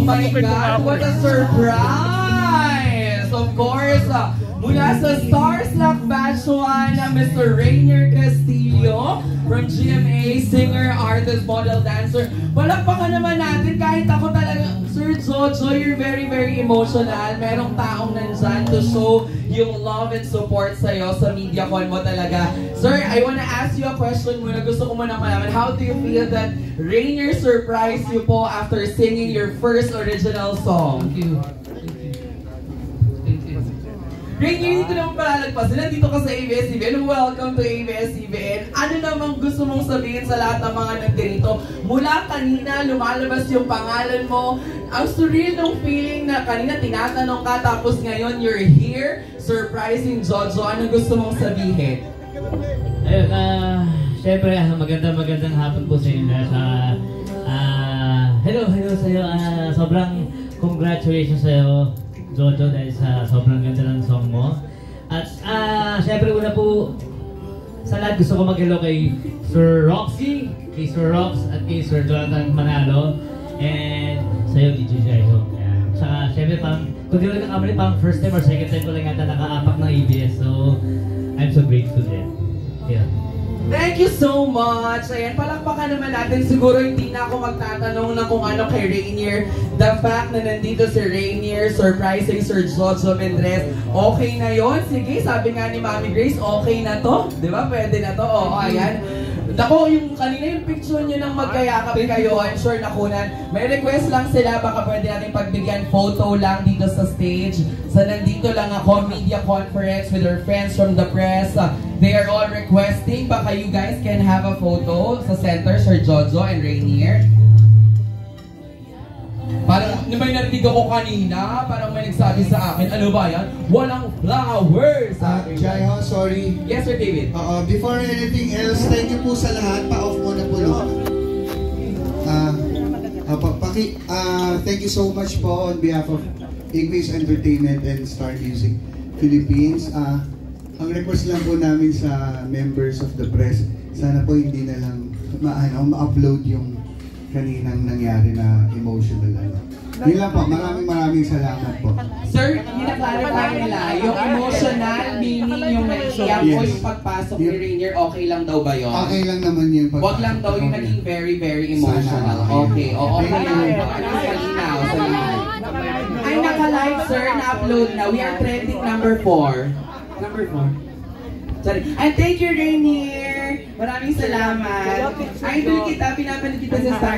my God, what a surprise! Of course, mula sa Starstruck Batch 1 na Mr. Rainier Castillo from GMA, singer, artist, model, dancer. Palakpakan naman natin kahit ako talaga, Sir Jojo, you're very, very emotional. Merong taong nandyan to show yung love and support sa'yo sa MediaCon mo talaga. Sir, I wanna ask you a question muna. Gusto ko muna malaman, how do you feel that Rainier surprised you po after singing your first original song? Thank you. Rainier, dito naman palalagpasin. Nandito ka sa ABS-CBN. Welcome to ABS-CBN. Ano namang gusto mong sabihin sa lahat ng mga nandito? Mula kanina, lumalabas yung pangalan mo. Ang surreal ng feeling na kanina tinatanong ka, tapos ngayon you're here, surprising Jojo. Ano gusto mong sabihin? Ayun, syempre, magandang hapon po sa inyo lahat. Hello sa'yo. Sobrang congratulations sa'yo, Jojo, dahil sa sobrang ganda ng song mo. At syempre una po sa lahat gusto ko mag-hello kay Sir Roxy, kay Sir Rox, at kay Sir Jonathan Manalo, and sa'yo, DJ Jaiho. Tsaka syempre kung di ko nagkakamali, first time or second time ko lang yata nakaapak ng ABS, so I'm so grateful din. Yeah. Thank you so much! Ayan, palakpakan naman natin. Siguro hindi na ako magtatanong na kung ano kay Rainier. The fact na nandito si Rainier, surprising Sir Jojo Mendrez, okay na yon. Sige, sabi nga ni Mami Grace, okay na to. Di ba? Pwede na to. Oo, ayan. Dako, yung kanina yung picture nyo nang magkayakap kayo, I'm sure nakunan. May request lang sila, baka pwede natin pagbigyan photo lang dito sa stage. Sa nandito lang ako, media conference with our friends from the press. They are all requesting, baka you guys can have a photo sa center, Sir Jojo and Rainier. Parang may narinig ako kanina, parang may nagsabi sa akin, ano ba yan? Walang flowers! Jaiho, sorry. Yes, Sir David. Before anything else, thank you po sa lahat. Pa-off muna po. Thank you so much po on behalf of Ignis Entertainment and Star Music Philippines. Ang request lang po namin sa members of the press, sana po hindi na lang ma-upload yung kaninang nangyari na emotional. Yun lang po, maraming salamat po. Sir, hinaklarify nila, yung emotional, meaning yung naiiyak o yung pagpasok ni Rainier, okay lang daw ba yun? Okay lang naman yung pagpasok. Wag lang daw yung naging very, very emotional. Okay, okay lang. Malinaw sa lahat. Ay, naka-live, sir, na-upload na. We are trending number 4. Number 4. Sorry. And thank you, Rainier. Maraming salamat. Idol kita, pinapanood kita sa Star.